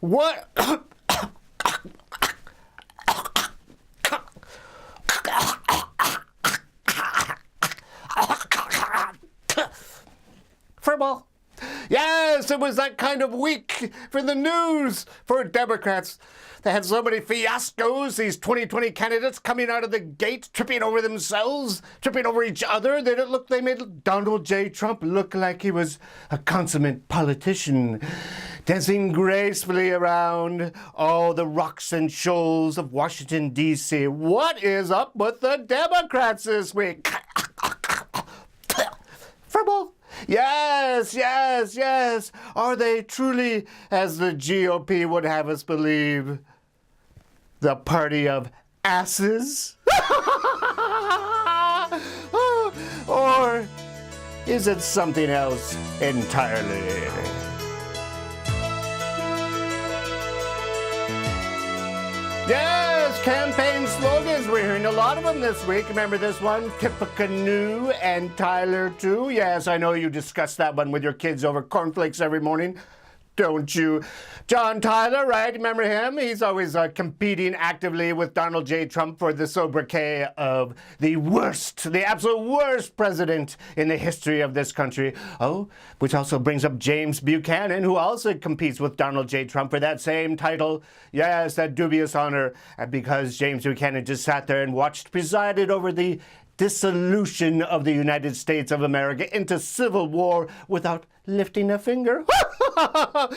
What? Furball. Yes, it was that kind of week for the news for Democrats. They had so many fiascos, these 2020 candidates coming out of the gate, tripping over themselves, tripping over each other. They made Donald J. Trump look like he was a consummate politician, dancing gracefully around all the rocks and shoals of Washington, D.C. What is up with the Democrats this week? Furball. Yes, yes, yes. Are they truly, as the GOP would have us believe, the party of asses? Or is it something else entirely? Yes, campaign slogans. We're hearing a lot of them this week. Remember this one? Tippecanoe and Tyler too. Yes, I know you discuss that one with your kids over cornflakes every morning, don't you? John Tyler, right? Remember him? He's always competing actively with Donald J. Trump for the sobriquet of the worst, the absolute worst president in the history of this country. Oh, which also brings up James Buchanan, who also competes with Donald J. Trump for that same title. Yes, that dubious honor. And because James Buchanan just sat there and presided over the dissolution of the United States of America into civil war without lifting a finger. What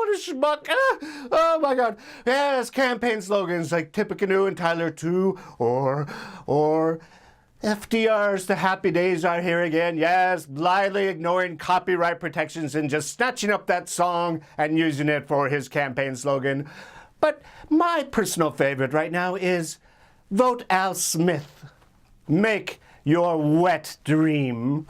a schmuck. Oh my God. Yes, campaign slogans like Tippecanoe and Tyler too, or FDR's The Happy Days Are Here Again. Yes, blithely ignoring copyright protections and just snatching up that song and using it for his campaign slogan. But my personal favorite right now is Vote Al Smith. Make your wet dream.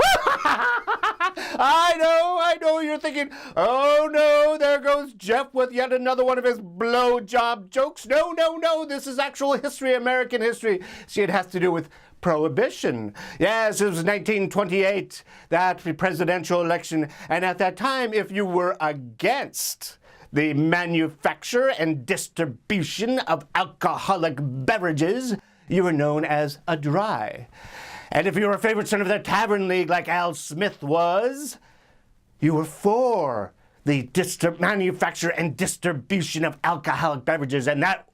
I know, you're thinking, oh no, there goes Jeff with yet another one of his blowjob jokes. No, this is actual history, American history. See, it has to do with Prohibition. Yes, it was 1928, that presidential election, and at that time, if you were against the manufacture and distribution of alcoholic beverages, you were known as a dry. And if you were a favorite son of the Tavern League like Al Smith was, you were for the manufacture and distribution of alcoholic beverages. In that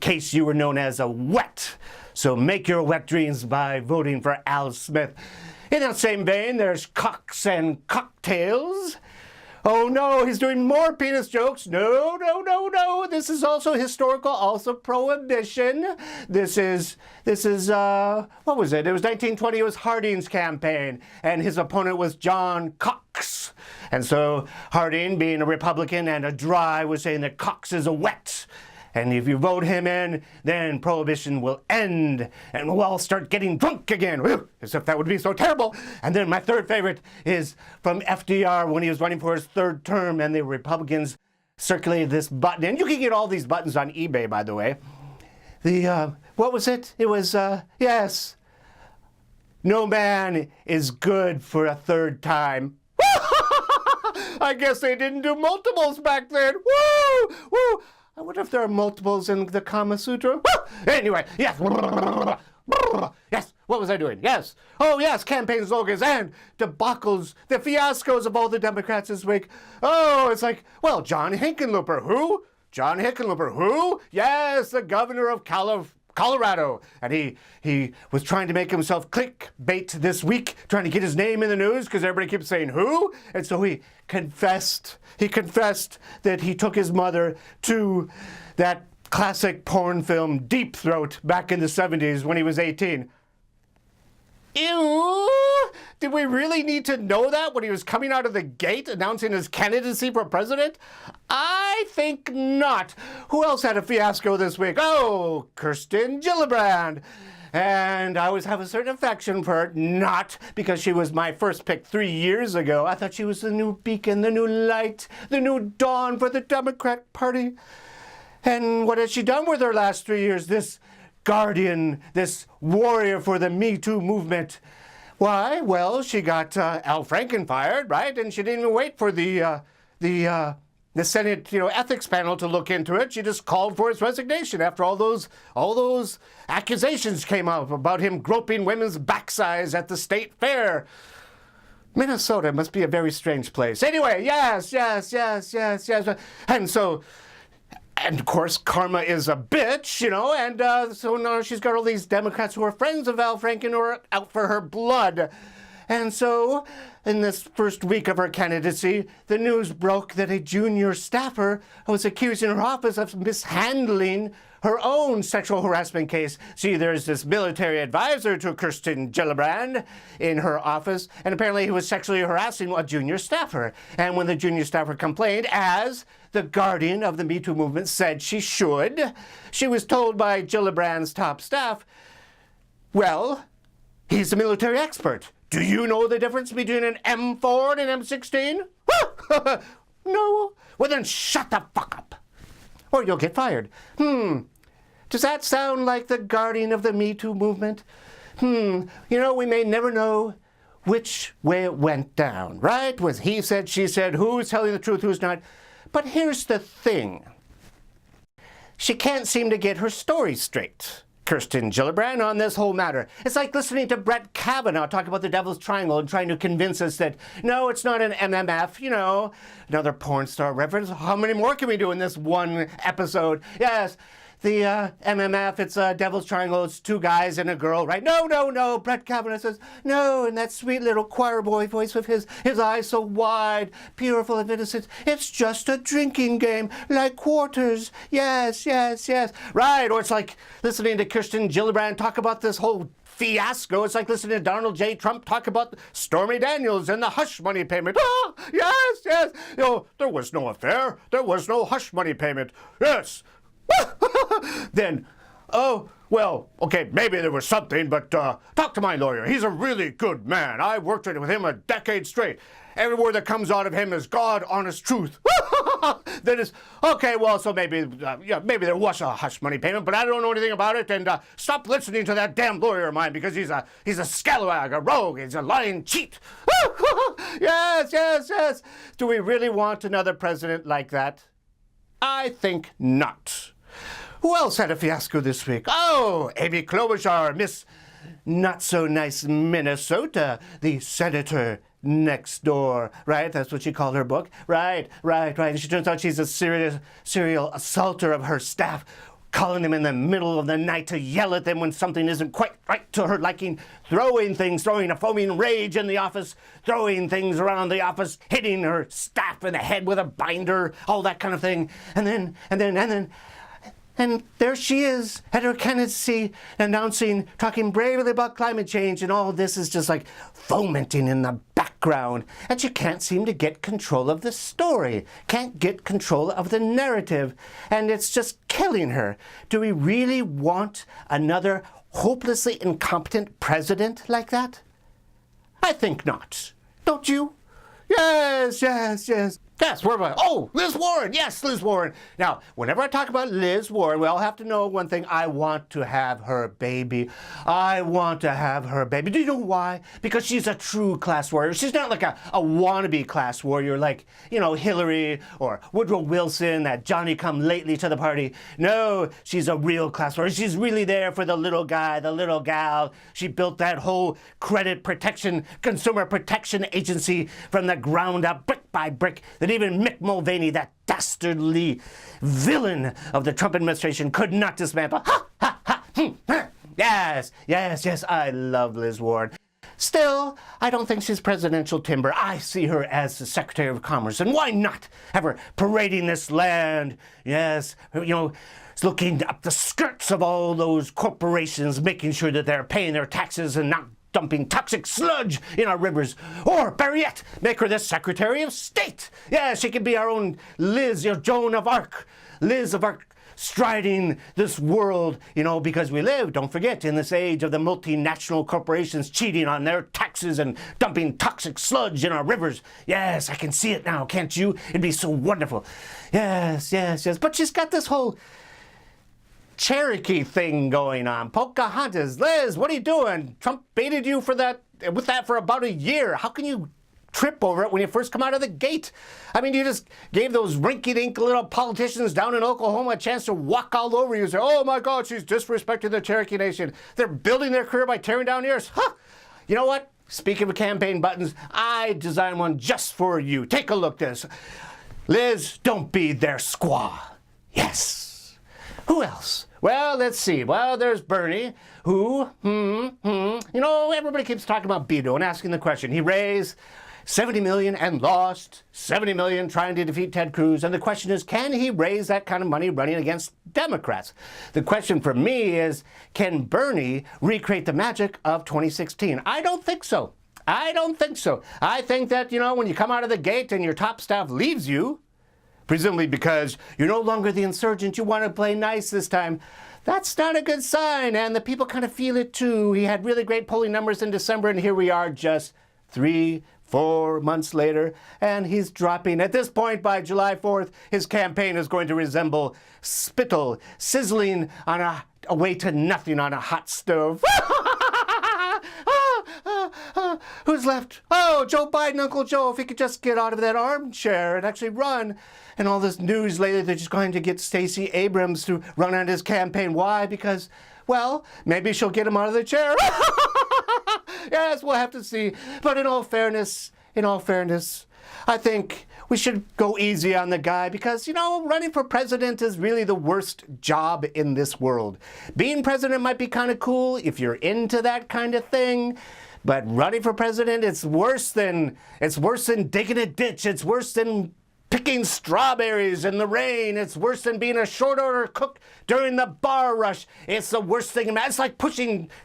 case, you were known as a wet. So make your wet dreams by voting for Al Smith. In that same vein, there's cocks and cocktails. Oh no, he's doing more penis jokes. No. This is also historical, also Prohibition. This is, what was it? It was 1920, it was Harding's campaign, and his opponent was John Cox. And so Harding, being a Republican and a dry, was saying that Cox is a wet. And if you vote him in, then Prohibition will end, and we'll all start getting drunk again. Whew, as if that would be so terrible. And then my third favorite is from FDR when he was running for his third term, and the Republicans circulated this button. And you can get all these buttons on eBay, by the way. What was it? It was, yes, no man is good for a third time. I guess they didn't do multiples back then. Woo! I wonder if there are multiples in the Kama Sutra. Anyway, yes. Yes, what was I doing? Yes. Oh, yes, campaign slogans and debacles, the fiascos of all the Democrats this week. Oh, it's like, well, John Hickenlooper. Who? John Hickenlooper. Who? Yes, the governor of Colorado. And he was trying to make himself clickbait this week, trying to get his name in the news because everybody keeps saying who. And so he confessed that he took his mother to that classic porn film Deep Throat back in the 70s when he was 18. Ew! Did we really need to know that when he was coming out of the gate announcing his candidacy for president? I think not. Who else had a fiasco this week? Oh, Kirsten Gillibrand. And I always have a certain affection for her, not because she was my first pick 3 years ago. I thought she was the new beacon, the new light, the new dawn for the Democrat Party. And what has she done with her last 3 years? This guardian, this warrior for the Me Too movement. Why? Well, she got Al Franken fired, right? And she didn't even wait for the the Senate, ethics panel to look into it. She just called for his resignation after all those accusations came up about him groping women's backsides at the state fair. Minnesota must be a very strange place. Anyway, yes. And of course, karma is a bitch, and so now she's got all these Democrats who are friends of Al Franken who are out for her blood. And so, in this first week of her candidacy, the news broke that a junior staffer was accusing her office of mishandling her own sexual harassment case. See, there's this military advisor to Kirsten Gillibrand in her office, and apparently he was sexually harassing a junior staffer. And when the junior staffer complained, as the guardian of the Me Too movement said she should, she was told by Gillibrand's top staff, well, he's a military expert. Do you know the difference between an M4 and an M16? No? Well, then shut the fuck up, or you'll get fired. Does that sound like the guardian of the Me Too movement? We may never know which way it went down, right? Was he said, she said, who's telling the truth, who's not? But here's the thing. She can't seem to get her story straight, Kirsten Gillibrand, on this whole matter. It's like listening to Brett Kavanaugh talk about the Devil's Triangle and trying to convince us that, no, it's not an MMF, another porn star reference. How many more can we do in this one episode? Yes, the MMF, it's a Devil's Triangle, it's two guys and a girl, right? No, Brett Kavanaugh says, no, and that sweet little choir boy voice with his eyes so wide, pure, full of innocence. It's just a drinking game, like quarters. Yes. Right, or it's like listening to Kirsten Gillibrand talk about this whole fiasco. It's like listening to Donald J. Trump talk about Stormy Daniels and the hush money payment. Oh, yes. There was no affair. There was no hush money payment. Yes. Then, okay, maybe there was something, but talk to my lawyer. He's a really good man. I worked with him a decade straight. Every word that comes out of him is God, honest truth. That is, okay, well, so maybe there was a hush money payment, but I don't know anything about it, and stop listening to that damn lawyer of mine because he's a scalawag, a rogue, he's a lying cheat. Yes. Do we really want another president like that? I think not. Who else had a fiasco this week? Oh, Amy Klobuchar, Miss Not-So-Nice Minnesota, the senator next door, right? That's what she called her book. Right. And she turns out she's a serial assaulter of her staff, calling them in the middle of the night to yell at them when something isn't quite right to her liking, throwing a foaming rage in the office, throwing things around the office, hitting her staff in the head with a binder, all that kind of thing. And there she is at her candidacy announcing, talking bravely about climate change, and all this is just like fomenting in the background. And she can't seem to get control of the story, can't get control of the narrative, and it's just killing her. Do we really want another hopelessly incompetent president like that? I think not. Don't you? Yes. Yes, where am I? Oh, Liz Warren. Yes, Liz Warren. Now, whenever I talk about Liz Warren, we all have to know one thing. I want to have her baby. Do you know why? Because she's a true class warrior. She's not like a wannabe class warrior like, Hillary or Woodrow Wilson, that Johnny come lately to the party. No, she's a real class warrior. She's really there for the little guy, the little gal. She built that whole consumer protection agency from the ground up, brick by brick, that even Mick Mulvaney, that dastardly villain of the Trump administration, could not dismantle. Yes, I love Liz Warren. Still, I don't think she's presidential timber. I see her as the Secretary of Commerce, and why not have her parading this land? Yes, looking up the skirts of all those corporations, making sure that they're paying their taxes and not dumping toxic sludge in our rivers. Or, better yet, make her the Secretary of State. Yeah, she could be our own Liz, Joan of Arc. Liz of Arc, striding this world, because we live, don't forget, in this age of the multinational corporations cheating on their taxes and dumping toxic sludge in our rivers. Yes, I can see it now, can't you? It'd be so wonderful. Yes. But she's got this whole Cherokee thing going on. Pocahontas. Liz, what are you doing? Trump baited you with that for about a year. How can you trip over it when you first come out of the gate. I mean, you just gave those rinky-dink little politicians down in Oklahoma a chance to walk all over you and say, oh my God, she's disrespecting the Cherokee Nation. They're building their career by tearing down ears. Huh. You know what? Speaking of campaign buttons, I designed one just for you. Take a look at this. Liz, don't be their squaw. Yes. Who else? Well, let's see. Well, there's Bernie, who, You know, everybody keeps talking about Beto and asking the question. He raised $70 million and lost $70 million trying to defeat Ted Cruz. And the question is, can he raise that kind of money running against Democrats? The question for me is, can Bernie recreate the magic of 2016? I don't think so. I don't think so. I think that, you know, when you come out of the gate and your top staff leaves you, presumably because you're no longer the insurgent, you want to play nice this time, that's not a good sign. And the people kind of feel it too. He had really great polling numbers in December, and here we are just 3-4 months later, and he's dropping. At this point, by July 4th, his campaign is going to resemble spittle sizzling on a way to nothing on a hot stove. Who's left? Oh, Joe Biden, Uncle Joe, if he could just get out of that armchair and actually run. And all this news lately, they're just going to get Stacey Abrams to run on his campaign. Why? Because, well, maybe she'll get him out of the chair. Yes, we'll have to see. But in all fairness, I think we should go easy on the guy because, you know, running for president is really the worst job in this world. Being president might be kind of cool if you're into that kind of thing, but running for president, it's worse than digging a ditch. It's worse than picking strawberries in the rain. It's worse than being a short order cook during the bar rush. It's the worst thing. It's like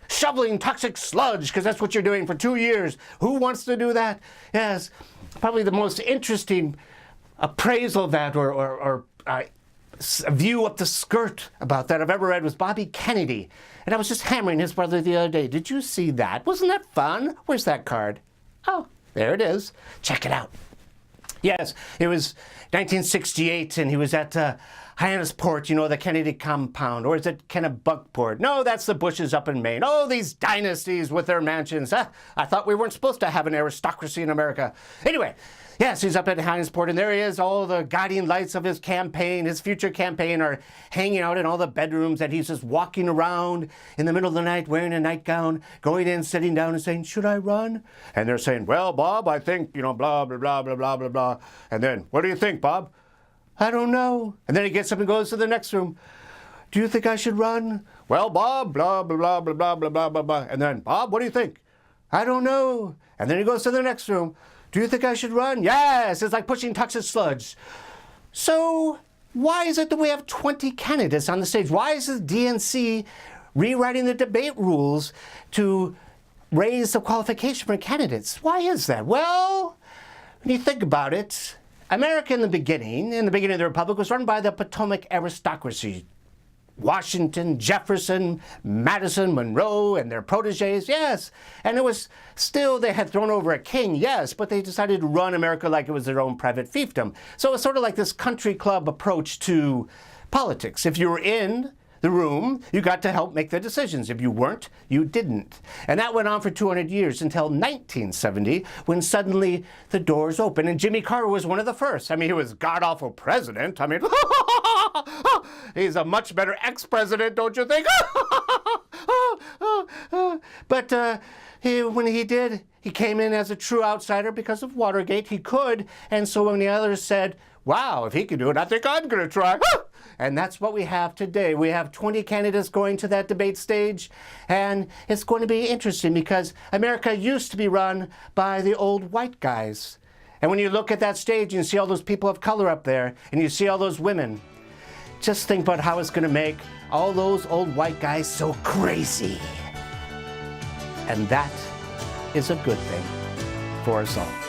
shoveling toxic sludge, because that's what you're doing for 2 years. Who wants to do that? Yes, probably the most interesting appraisal of that or view up the skirt about that I've ever read was Bobby Kennedy. And I was just hammering his brother the other day. Did you see that? Wasn't that fun? Where's that card? Oh, there it is. Check it out. Yes, it was 1968, and he was at Hyannisport, you know, the Kennedy compound. Or is it Kennebunkport? No, that's the Bushes up in Maine. Oh, these dynasties with their mansions. I thought we weren't supposed to have an aristocracy in America. Anyway, yes, he's up at Hyannisport, and there he is. All the guiding lights of his campaign, his future campaign, are hanging out in all the bedrooms, and he's just walking around in the middle of the night wearing a nightgown, going in, sitting down, and saying, should I run? And they're saying, well, Bob, I think, you know, blah, blah, blah, blah, blah, blah, blah. And then, what do you think, Bob? I don't know. And then he gets up and goes to the next room. Do you think I should run? Well, Bob, blah, blah, blah, blah, blah, blah, blah, blah, blah. And then, Bob, what do you think? I don't know. And then he goes to the next room. Do you think I should run? Yes, it's like pushing toxic sludge. So why is it that we have 20 candidates on the stage? Why is the DNC rewriting the debate rules to raise the qualification for candidates? Why is that? Well, when you think about it, America in the beginning of the Republic, was run by the Potomac aristocracy. Washington, Jefferson, Madison, Monroe, and their proteges, yes. And it was still, they had thrown over a king, yes, but they decided to run America like it was their own private fiefdom. So it's sort of like this country club approach to politics. If you were in the room, you got to help make the decisions. If you weren't, you didn't. And that went on for 200 years until 1970, when suddenly the doors opened. And Jimmy Carter was one of the first. I mean, he was god-awful president. I mean, he's a much better ex-president, don't you think? But when he did, he came in as a true outsider because of Watergate. He could. And so when the others said, wow, if he can do it, I think I'm going to try. And that's what we have today. We have 20 candidates going to that debate stage. And it's going to be interesting because America used to be run by the old white guys. And when you look at that stage and you see all those people of color up there and you see all those women, just think about how it's going to make all those old white guys so crazy. And that is a good thing for us all.